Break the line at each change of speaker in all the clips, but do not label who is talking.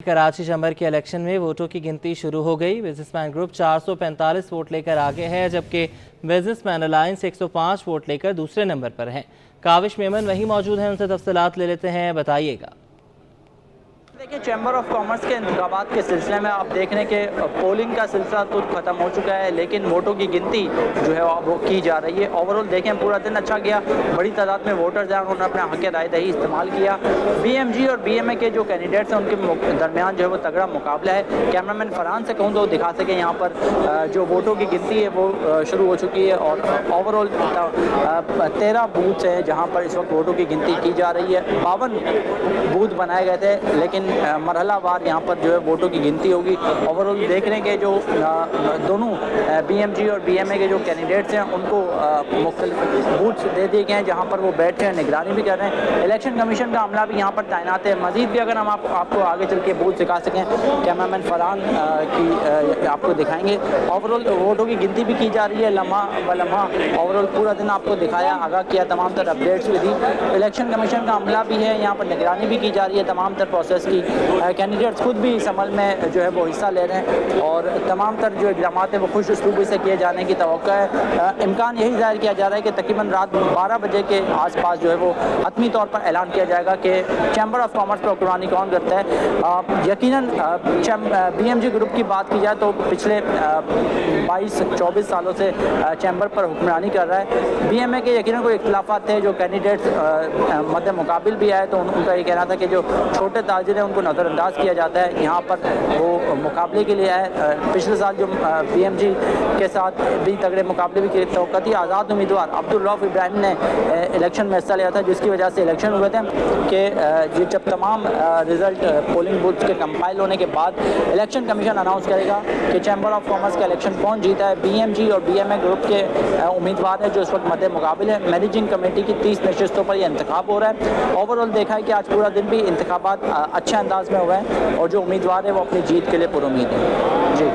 Karachi chamber के election में वोटों की गिनती शुरू हो गई। बिजनेसमैन ग्रुप 445 वोट लेकर आगे है, जबकि बिजनेसमैन अलायंस 105 वोट लेकर दूसरे नंबर पर है। काविश मेमन वही मौजूद हैं, उनसे तफसीलात ले लेते हैं। बताइएगा।
देखिए, चैम्बर ऑफ कॉमर्स के इंतखाबात के सिलसिले में आप देख रहे हैं कि पोलिंग का सिलसिला तो ख़त्म हो चुका है, लेकिन वोटों की गिनती जो है वो की जा रही है। ओवरऑल देखें, पूरा दिन अच्छा गया, बड़ी तादाद में वोटर्स हैं, उन्होंने अपना हक़ राय दही इस्तेमाल किया। BMG और BMA के जो कैंडिडेट्स हैं उनके दरमियान जो है वो तगड़ा मुकाबला है। कैमरामैन फरहान से कहूँ तो दिखा सकें, यहाँ पर जो वोटों की गिनती है वो शुरू हो चुकी है और ओवरऑल 13 बूथ हैं जहाँ पर इस वक्त वोटों की गिनती की जा रही है। 52 बूथ बनाए गए थे, लेकिन मरहलावार यहाँ पर जो है वोटों की गिनती होगी। ओवरऑल देख रहे हैं कि जो दोनों BMG और BMA के जो कैंडिडेट्स हैं उनको मुख्तलिफ बूथ दे दिए गए हैं जहाँ पर वो बैठे हैं, निगरानी भी कर रहे हैं। इलेक्शन कमीशन का अमला भी यहाँ पर तैनात है। मजीद भी अगर हम आपको आगे चल के बूथ दिखा सकें, कैमरामैन फरहान की आपको दिखाएंगे। ओवरऑल वोटों की गिनती भी की जा रही है, लम्हा व लम्हा। ओवरऑल पूरा दिन आपको दिखाया, आगाह किया, तमाम तर अपडेट्स भी दी। इलेक्शन कमीशन का अमला भी है, यहाँ पर निगरानी भी की जा रही है तमाम तर प्रोसेस की। कैंडिडेट्स खुद भी इस अमल में जो है वो हिस्सा ले रहे हैं और तमाम तर जो इक़दाम है वो खुश उसलूबी से किए जाने की तवक्को है। इम्कान यही ज़ाहिर किया जा रहा है कि तकरीबन रात 12 बजे के आसपास जो है वो हतमी तौर पर ऐलान किया जाएगा कि चैम्बर ऑफ कॉमर्स पर हुक्मरानी कौन करता है। यकीनन BMG ग्रुप की बात की जाए तो पिछले 22-24 सालों से चैम्बर पर हुक्मरानी कर रहा है। BMA के यकीनन कोई इख्तिलाफात थे, जो कैंडिडेट्स मद्दे मुकाबिल भी आए तो उनका ये कहना था कि जो छोटे ताजिर हैं उनको नज़रअंदाज किया जाता है। यहाँ पर वो मुकाबले के लिए आए। पिछले साल जो BMG के साथ भी तगड़े मुकाबले भी किए, तवक्कुती आज़ाद उम्मीदवार अब्दुल रऊफ इब्राहिम ने इलेक्शन में हिस्सा लिया था, जिसकी वजह से इलेक्शन हुए थे कि जब तमाम रिज़ल्ट पोलिंग बूथ के कंपाइल होने के बाद इलेक्शन कमीशन अनाउंस करेगा कि चैम्बर ऑफ कॉमर्स का इलेक्शन कौन जीता है। BMG और BMA ग्रुप के उम्मीदवार हैं जो इस वक्त मद्दे मुकाबिल है। मैनेजिंग कमेटी की 30 नशिस्तों पर यह इंतखाब हो रहा है। ओवरऑल देखा है कि आज पूरा दिन भी इंतखाबात अच्छे अंदाज में हुए हैं और जो उम्मीदवार है वो अपनी जीत के लिए पुरुमीद है। जी।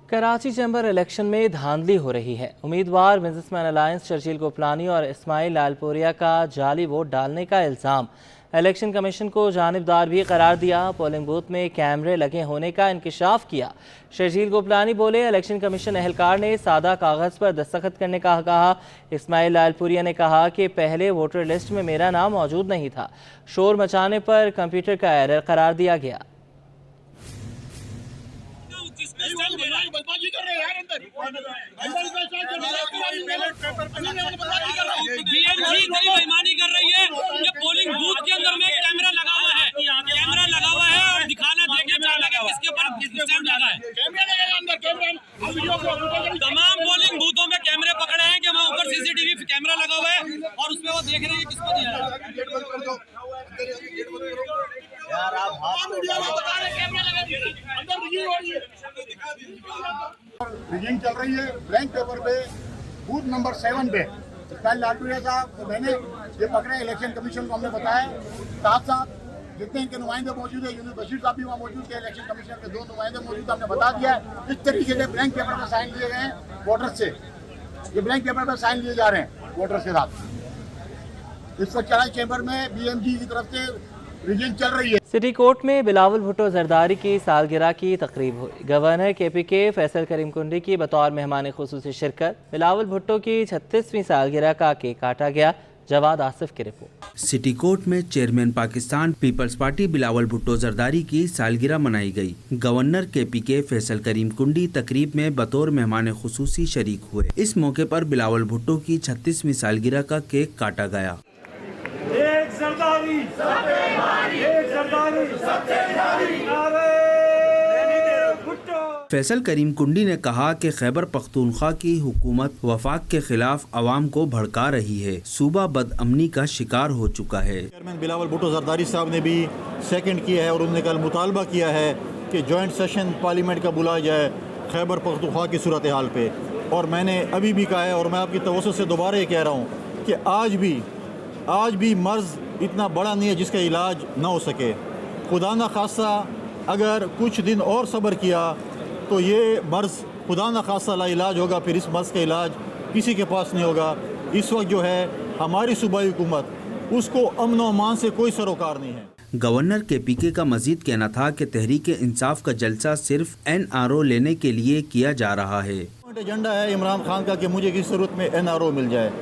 कराची चैम्बर इलेक्शन में धांधली हो रही है। उम्मीदवार बिजनेसमैन अलायंस शर्जील गोपलानी और इस्माइल लालपुरिया का जाली वोट डालने का इल्ज़ाम। इलेक्शन कमीशन को जानिबदार भी करार दिया। पोलिंग बूथ में कैमरे लगे होने का इंकशाफ किया। शर्जील गोपलानी बोले, इलेक्शन कमीशन एहलकार ने सादा कागज़ पर दस्तखत करने का कहा। इस्माइल लालपुरिया ने कहा कि पहले वोटर लिस्ट में मेरा नाम मौजूद नहीं था। शोर मचाने पर कंप्यूटर का एरर करार दिया गया।
बेईमानी कर रही है। ये पोलिंग बूथ के अंदर में कैमरा लगा हुआ है, और दिखाना देखना चाहता है किसके ऊपर सिस्टम लगा है। तमाम पोलिंग बूथों में कैमरे पकड़े हैं कि वहाँ ऊपर CCTV कैमरा लगा हुआ है और उसमें वो देख रहे हैं किसको दिया है।
रिगिंग चल रही है। ब्लैंक पेपर पे बूथ नंबर 7 पे इस्माइल लालपुरिया साहब को मैंने ये पकड़े। इलेक्शन कमीशन को हमने बताया, साथ साथ जितने इनके नुमाइंदे मौजूद है, यूनुस बशीर साहब भी वहाँ मौजूद थे, इलेक्शन कमीशन के 2 नुमाइंदे मौजूद, हमने बता दिया है। इस तरीके से ब्लैंक पेपर पर साइन लिए गए हैं वोटर्स से। ये ब्लैंक पेपर पर साइन लिए जा रहे हैं वोटर्स के साथ। इस वक्त कराची चैम्बर में BMG की तरफ से रिगिंग चल रही है।
सिटी कोर्ट में बिलावल भुट्टो जरदारी की सालगिरह की तकरीब हुई। गवर्नर KPK फैसल करीम कुंडी की बतौर मेहमान खुसूसी शिरकत। बिलावल भुट्टो की 36वीं सालगिरह का केक काटा गया। जवाद आसिफ की रिपोर्ट।
सिटी कोर्ट में चेयरमैन पाकिस्तान पीपल्स पार्टी बिलावल भुट्टो जरदारी की सालगिरह मनाई गई। गवर्नर KPK फैसल करीम कुंडी तकरीब में बतौर मेहमान खुसूसी शरीक हुए। इस मौके पर बिलावल भुट्टो की 36वीं सालगिरह का केक काटा गया।
एक जरदारी, एक जरदारी,
फैसल करीम कुंडी ने कहा कि खैबर पख्तूनख्वा की हुकूमत वफाक के खिलाफ अवाम को भड़का रही है। सूबा बदअमनी का शिकार हो चुका है।
चेयरमैन बिलावल भुट्टो जरदारी साहब ने भी सेकंड किया है और उन्होंने कल मुतालबा किया है कि जॉइंट सेशन पार्लियामेंट का बुलाया जाए खैबर पख्तूनख्वा की सूरत हाल पे। और मैंने अभी भी कहा है और मैं आपकी तवज्जो से दोबारा ये कह रहा हूँ कि आज भी मर्ज़ इतना बड़ा नहीं है जिसका इलाज ना हो सके। खुदा न खासा अगर कुछ दिन और सब्र किया तो ये मर्ज़ खुदा न खासा ला इलाज होगा, फिर इस मर्ज़ का इलाज किसी के पास नहीं होगा। इस वक्त जो है हमारी सूबाई हुकूमत उसको अमन व अमान से कोई सरोकार नहीं है।
गवर्नर KPK का मजीद कहना था कि तहरीक इंसाफ का जलसा सिर्फ NRO लेने के लिए किया जा रहा है।
एजेंडा है इमरान खान का कि मुझे किस सूरत में NRO मिल जाए,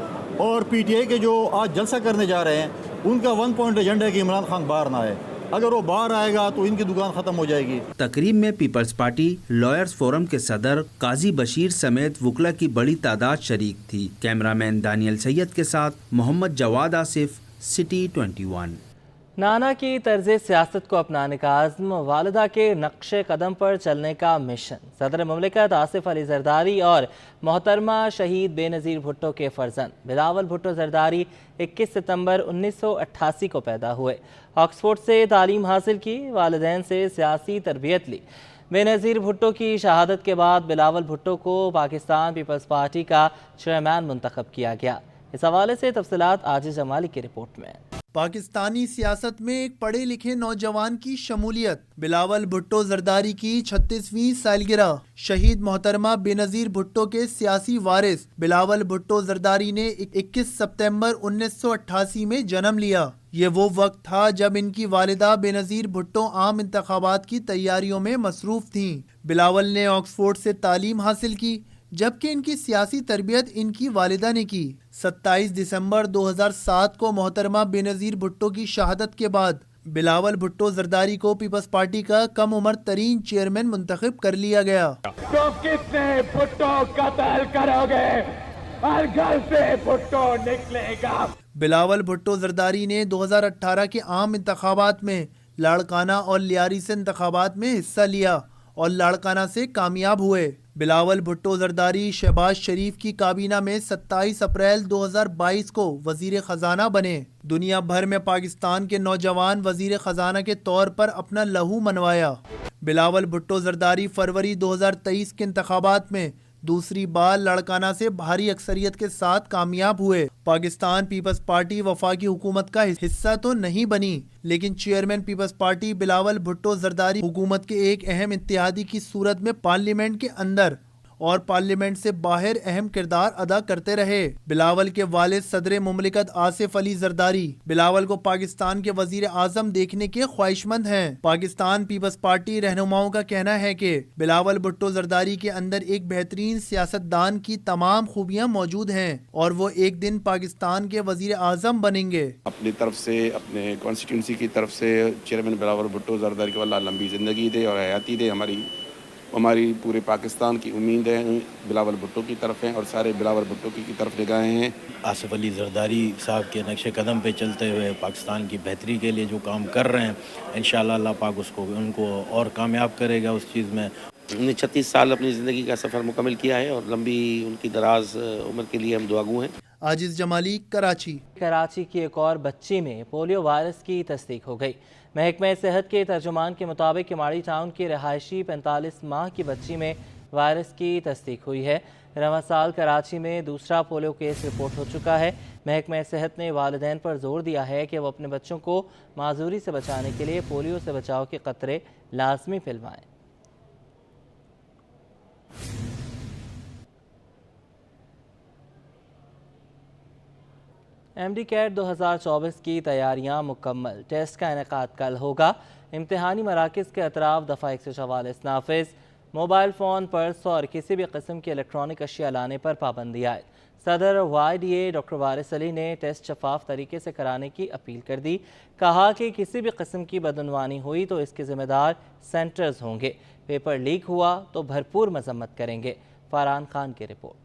और PTI के जो आज जलसा करने जा रहे हैं उनका 1 पॉइंट एजेंडा है कि इमरान खान बाहर ना आए। अगर वो बाहर आएगा तो इनकी दुकान ख़त्म हो जाएगी।
तकरीब में पीपल्स पार्टी लॉयर्स फोरम के सदर काजी बशीर समेत वकला की बड़ी तादाद शरीक थी। कैमरामैन दानियल सैयद के साथ मोहम्मद जवाद आसिफ, सिटी 21।
नाना की तर्ज सियासत को अपनाने का आज़्म, वालिदा के नक्शे कदम पर चलने का मिशन। सदर मुमलिकत आसिफ अली जरदारी और मोहतरमा शहीद बेनज़ीर भुट्टो के फर्जंद बिलावल भुट्टो जरदारी 21 सितंबर 1988 को पैदा हुए। ऑक्सफोर्ड से तालीम हासिल की, वालिदैन से सियासी तरबियत ली। बेनज़ीर भुट्टो की शहादत के बाद बिलावल भुट्टो को पाकिस्तान पीपल्स पार्टी का चेयरमैन मुंतखब किया गया। इस हवाले से तफसीलात आजिज़ जमाली की रिपोर्ट में।
पाकिस्तानी सियासत में एक पढ़े लिखे नौजवान की शमूलियत। बिलावल भुट्टो जरदारी की 36वीं सालगिरह। शहीद मोहतरमा बेनज़ीर भुट्टो के सियासी वारिस बिलावल भुट्टो जरदारी ने 21 सितंबर 1988 में जन्म लिया। ये वो वक्त था जब इनकी वालिदा बेनज़ीर भुट्टो आम इंतखाबात की तैयारियों में मसरूफ़ थीं। बिलावल ने ऑक्सफोर्ड से तालीम हासिल की, जबकि इनकी सियासी तरबियत इनकी वालिदा ने की। 27 दिसंबर 2007 को मोहतरमा बेनज़ीर भुट्टो की शहादत के बाद बिलावल भुट्टो जरदारी को पीपल्स पार्टी का कम उम्र तरीन चेयरमैन मुंतखब कर लिया गया।
तो कितने भुट्टो कत्ल करोगे, हर घर से भुट्टो निकलेगा।
बिलावल भुट्टो जरदारी ने 2018 के आम इंतखाबात में लाड़काना और लियारी से इंतखाबात में हिस्सा लिया और लाड़काना से कामयाब हुए। बिलावल भुट्टो जरदारी शहबाज शरीफ की काबीना में 27 अप्रैल 2022 को वजीर खजाना बने। दुनिया भर में पाकिस्तान के नौजवान वजीर खजाना के तौर पर अपना लहू मनवाया। बिलावल भुट्टो जरदारी फरवरी 2023 के इंतखाबात में दूसरी बार लाड़काना से भारी अक्सरियत के साथ कामयाब हुए। पाकिस्तान पीपल्स पार्टी वफाकी हुकूमत का हिस्सा तो नहीं बनी, लेकिन चेयरमैन पीपल्स पार्टी बिलावल भुट्टो जरदारी हुकूमत के एक अहम इत्तेहादी की सूरत में पार्लियामेंट के अंदर और पार्लियामेंट से बाहर अहम किरदार अदा करते रहे। बिलावल के वालिद सदर मुमलिकत आसिफ अली जरदारी बिलावल को पाकिस्तान के वजीर आजम देखने के ख्वाहिशमंद हैं। पाकिस्तान पीपल्स पार्टी रहनुमाओं का कहना है कि बिलावल भुट्टो जरदारी के अंदर एक बेहतरीन सियासतदान की तमाम खूबियां मौजूद हैं और वो एक दिन पाकिस्तान के वजीर आजम बनेंगे।
अपनी तरफ से, अपने कॉन्स्टिट्यूंसी की तरफ से चेयरमैन बिलावल भुट्टो जरदारी को अल्लाह लंबी ज़िंदगी दे और हयाती दे। हमारी पूरे पाकिस्तान की उम्मीदें बिलावल भुट्टो की तरफ हैं और सारे बिलावल भुट्टो की तरफ निगाहें हैं।
आसिफ अली जरदारी साहब के नक्शे कदम पे चलते हुए पाकिस्तान की बेहतरी के लिए जो काम कर रहे हैं, इंशाअल्लाह अल्लाह पाक उनको और कामयाब करेगा उस चीज़ में।
उन्होंने 36 साल अपनी ज़िंदगी का सफ़र मुकम्मल किया है और लंबी उनकी दराज उम्र के लिए हम दुआगू हैं।
आजिज़ जमाली, कराची
की एक और बच्ची में पोलियो वायरस की तस्दीक हो गई। महकमे सेहत के तर्जुमान के मुताबिक किमाड़ी टाउन की रहायशी 45 माह की बच्ची में वायरस की तस्दीक हुई है। रवां साल कराची में दूसरा पोलियो केस रिपोर्ट हो चुका है। महकमे सेहत ने वालिदैन पर जोर दिया है कि वो अपने बच्चों को माजूरी से बचाने के लिए पोलियो से बचाव के कतरे लाजमी पिलवाएं। MD कैट 2024 की तैयारियां मुकम्मल। टेस्ट का इनेकाद कल होगा। इम्तिहानी मराकज़ के अतराफ दफ़ा 144 नाफिज। मोबाइल फ़ोन, पर्स और किसी भी किस्म की इलेक्ट्रॉनिक अशिया लाने पर पाबंदी आए। सदर YDA डॉक्टर वारिस अली ने टेस्ट शफाफ तरीके से कराने की अपील कर दी। कहा कि किसी भी किस्म की बदअनवानी हुई तो इसके ज़िम्मेदार सेंटर्स होंगे। पेपर लीक हुआ तो भरपूर मजम्मत करेंगे। फरहान खान की रिपोर्ट।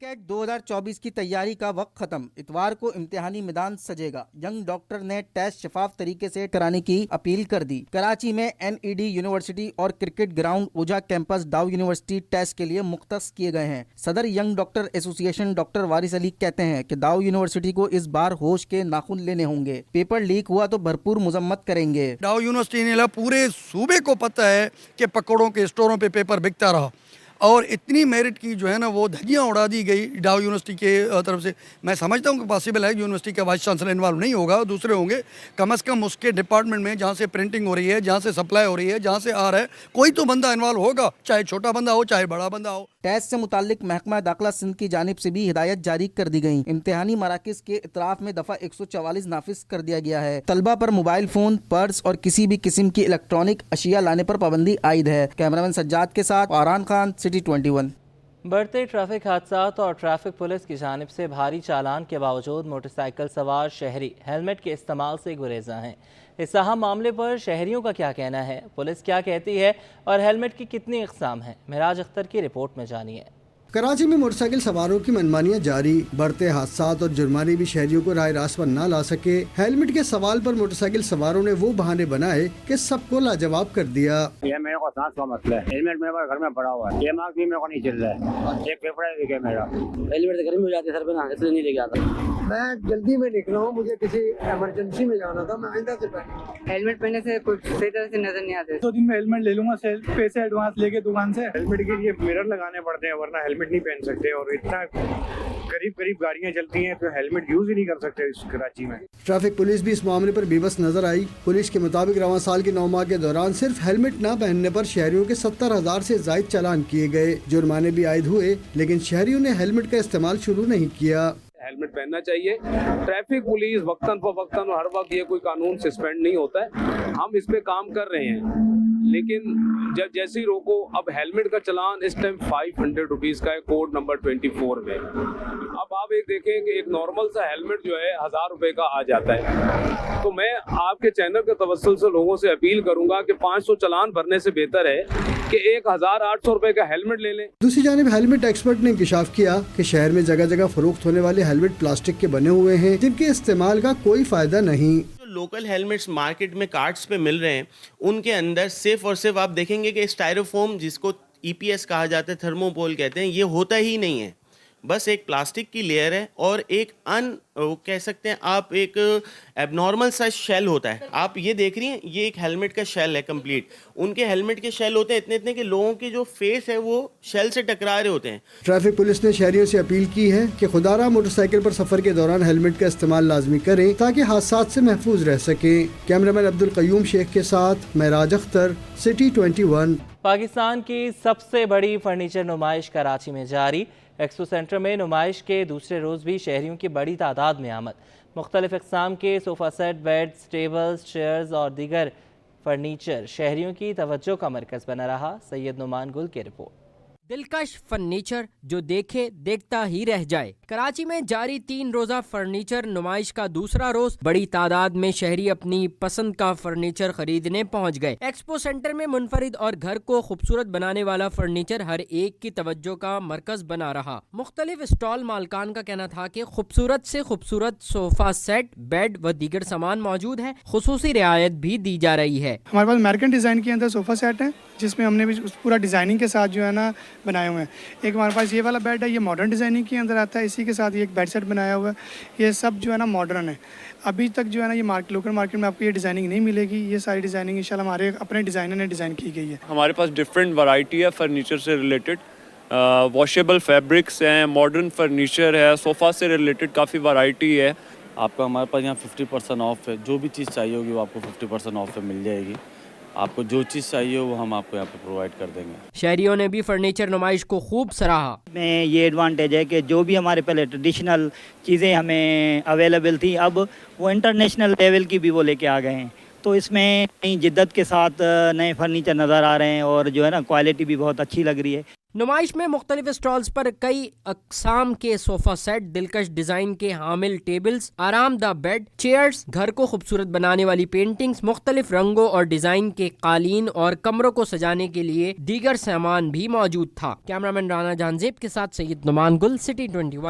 कैट 2024 की तैयारी का वक्त खत्म। इतवार को इम्तिहानी मैदान सजेगा। यंग डॉक्टर ने टेस्ट शफाफ तरीके से कराने की अपील कर दी। कराची में NED यूनिवर्सिटी और क्रिकेट ग्राउंड ऊजा कैंपस डाउ यूनिवर्सिटी टेस्ट के लिए मुख्तस किए गए हैं। सदर यंग डॉक्टर एसोसिएशन डॉक्टर वारिस अली कहते हैं कि डाउ यूनिवर्सिटी को इस बार होश के नाखून लेने होंगे। पेपर लीक हुआ तो भरपूर मजम्मत करेंगे।
डाउ यूनिवर्सिटी ने पूरे सूबे को पता है कि पकड़ों के स्टोरों पे पेपर बिकता रहा और इतनी मेरिट की जो है ना वो धज्जियाँ उड़ा दी गई डाउ यूनिवर्सिटी के तरफ से। मैं समझता हूँ कि पॉसिबल है यूनिवर्सिटी का वाइस चांसलर इन्वॉल्व नहीं होगा, दूसरे होंगे। कम से कम उसके डिपार्टमेंट में जहाँ से प्रिंटिंग हो रही है, जहाँ से सप्लाई हो रही है, जहाँ से आ रहा है, कोई तो बंदा इन्वॉल्व होगा, चाहे छोटा बंदा हो चाहे बड़ा बंदा हो।
टेस्ट से मुतालिक महकमा दाखिला सिंध की जानिब से भी हिदायत जारी कर दी गई। इम्तिहानी मराकिज के इतराफ में दफा 144 नाफिज कर दिया गया है। तलबा पर मोबाइल फोन, पर्स और किसी भी किस्म की इलेक्ट्रॉनिक अशिया लाने पर पाबंदी आयद है। कैमरामैन सज्जाद के साथ आरान खान, सिटी 21।
बढ़ते ट्रैफिक हादसात और ट्रैफिक पुलिस की जानिब से भारी चालान के बावजूद मोटरसाइकिल सवार शहरी हेलमेट के इस्तेमाल से गुरेजा हैं। इस अहम मामले पर शहरियों का क्या कहना है, पुलिस क्या कहती है और हेलमेट की कितनी अक़साम हैं, महराज अख्तर की रिपोर्ट में जानिए।
कराची में मोटरसाइकिल सवारों की मनमानियां जारी, बढ़ते हादसात और जुर्माने भी शहरियों को राह रास्त पर न ला सके। हेलमेट के सवाल पर मोटरसाइकिल सवारों ने वो बहाने बनाए कि सबको लाजवाब कर दिया।
ये मेरे को सांस का मसला है, हेलमेट मेरे घर में पड़ा हुआ है, ये मार्क्स भी मेरे को नहीं चल रहा है, एक पेपर है मेरा। हेलमेट गर्मी हो जाती है सर पे ना, इसलिए नहीं लेके आता।
मैं जल्दी में निकला हूँ, मुझे किसी इमरजेंसी में जाना था, मैं आइंदा से पहने।
हेलमेट पहनने से कुछ सही तरह से नजर नहीं आते।
2 दिन में हेलमेट ले लूंगा, पैसे एडवांस लेके दुकान से। हेलमेट के लिए मिरर लगाने पड़ते हैं, वरना हेलमेट नहीं पहन सकते, और इतना करीब गाड़ियां चलती हैं तो हेलमेट यूज ही नहीं कर सकते इस कराची में।
ट्रैफिक पुलिस भी इस मामले पर बेबस नजर आई। पुलिस के मुताबिक रवां साल के 9 माह के दौरान सिर्फ हेलमेट न पहनने पर शहरियों के 70,000 से ज्यादा चालान किए गए। जुर्माने भी आयद हुए, लेकिन शहरियों ने हेलमेट का इस्तेमाल शुरू नहीं किया।
हेलमेट पहनना चाहिए। ट्रैफिक पुलिस वक्तन फवक्तन हर वक्त ये कोई कानून सस्पेंड नहीं होता है, हम इस पे काम कर रहे हैं, लेकिन जब जैसे ही रोको। अब हेलमेट का चलान इस टाइम 500 रुपीज़ का है, कोड नंबर 24 में। अब आप एक देखें कि एक नॉर्मल सा हेलमेट जो है 1000 रुपये का आ जाता है। तो मैं आपके चैनल के तवस्सुल से लोगों से अपील करूंगा कि 500 चलान भरने से बेहतर है कि 1800 रुपये का हेलमेट ले लें।
दूसरी जानिब हेलमेट एक्सपर्ट ने इंकशाफ किया कि शहर में जगह जगह फरोख्त होने वाले हेलमेट प्लास्टिक के बने हुए हैं, जिनके इस्तेमाल का कोई फायदा नहीं।
लोकल हेलमेट्स मार्केट में कार्ट्स पे मिल रहे हैं, उनके अंदर सिर्फ और सिर्फ आप देखेंगे कि स्टायरोफोम, जिसको EPS कहा जाता है, थर्मोपोल कहते हैं, ये होता ही नहीं है। बस एक प्लास्टिक की लेयर है और एक कह सकते हैं आप एक एबनॉर्मल सा शेल होता है। आप ये देख रही हैं, ये एक हेलमेट का शेल है कंप्लीट। उनके हेलमेट के शेल होते हैं इतने इतने कि लोगों के जो फेस है वो शेल से टकरा रहे होते हैं।
ट्रैफिक पुलिस ने शहरियों से अपील की है कि खुदारा मोटरसाइकिल पर सफर के दौरान हेलमेट का इस्तेमाल लाजमी करें ताकि हादसात से महफूज रह सके। कैमरामैन अब्दुल कयूम शेख के साथ महराज अख्तर, सिटी 21।
पाकिस्तान की सबसे बड़ी फर्नीचर नुमाइश कराची में जारी। एक्सपो सेंटर में नुमाइश के दूसरे रोज़ भी शहरियों की बड़ी तादाद में आमद। मुख्तलिफ अक़साम के sofa set, beds, tables, chairs और दीगर फर्नीचर शहरियों की तवज्जो का मरकज़ बना रहा। सैयद नुमान गुल की रिपोर्ट।
दिलकश फर्नीचर जो देखे देखता ही रह जाए। कराची में जारी 3 रोज़ा फर्नीचर नुमाइश का दूसरा रोज बड़ी तादाद में शहरी अपनी पसंद का फर्नीचर खरीदने पहुंच गए। एक्सपो सेंटर में मुनफरिद और घर को खूबसूरत बनाने वाला फर्नीचर हर एक की तवज्जो का मरकज बना रहा। मुख्तलिफ स्टॉल मालकान का कहना था कि खूबसूरत से खूबसूरत सोफा सेट, बेड व दीगर सामान मौजूद है। खुसूसी रियायत भी दी जा रही है।
हमारे पास अमेरिकन डिज़ाइन के अंदर सोफ़ा सेट है, जिसमें हमने भी पूरा डिज़ाइनिंग के साथ जो है ना बनाए हुए हैं। एक हमारे पास ये वाला बेड है, ये मॉडर्न डिज़ाइनिंग के अंदर आता है। इसी के साथ ये एक बेड सेट बनाया हुआ है। ये सब जो है ना मॉडर्न है। अभी तक जो है ना ये लोकल मार्केट में आपको ये डिज़ाइनिंग नहीं मिलेगी। ये सारी डिज़ाइनिंग इंशाल्लाह हमारे अपने डिज़ाइनर ने डिज़ाइन की गई है।
हमारे पास डिफरेंट वैरायटी है फर्नीचर से रिलेटेड। वॉशेबल फैब्रिक्स हैं, मॉडर्न फर्नीचर है, सोफ़ा से रिलेटेड काफ़ी वैरायटी है।
आपका हमारे पास यहाँ 50% ऑफ है। जो भी चीज़ चाहिए होगी वो आपको 50% ऑफ पे मिल जाएगी। आपको जो चीज़ चाहिए वो हम आपको यहाँ पे प्रोवाइड कर देंगे।
शहरियों ने भी फर्नीचर नुमाइश को खूब सराहा।
में ये एडवांटेज है कि जो भी हमारे पहले ट्रेडिशनल चीज़ें हमें अवेलेबल थी, अब वो इंटरनेशनल लेवल की भी वो लेके आ गए हैं। तो इसमें नई जिद्दत के साथ नए फर्नीचर नज़र आ रहे हैं और जो है ना क्वालिटी भी बहुत अच्छी लग रही है।
नुमाइश में मुख्तलिफ स्टॉल्स पर कई अक़साम के सोफ़ा सेट, दिलकश डिज़ाइन के हामिल टेबल्स, आरामदा बेड, चेयर्स, घर को खूबसूरत बनाने वाली पेंटिंग्स, मुख्तलिफ रंगों और डिज़ाइन के कालीन और कमरों को सजाने के लिए दीगर सामान भी मौजूद था। कैमरामैन राना जानजेब के साथ सैयद नुमान गुल, सिटी 21।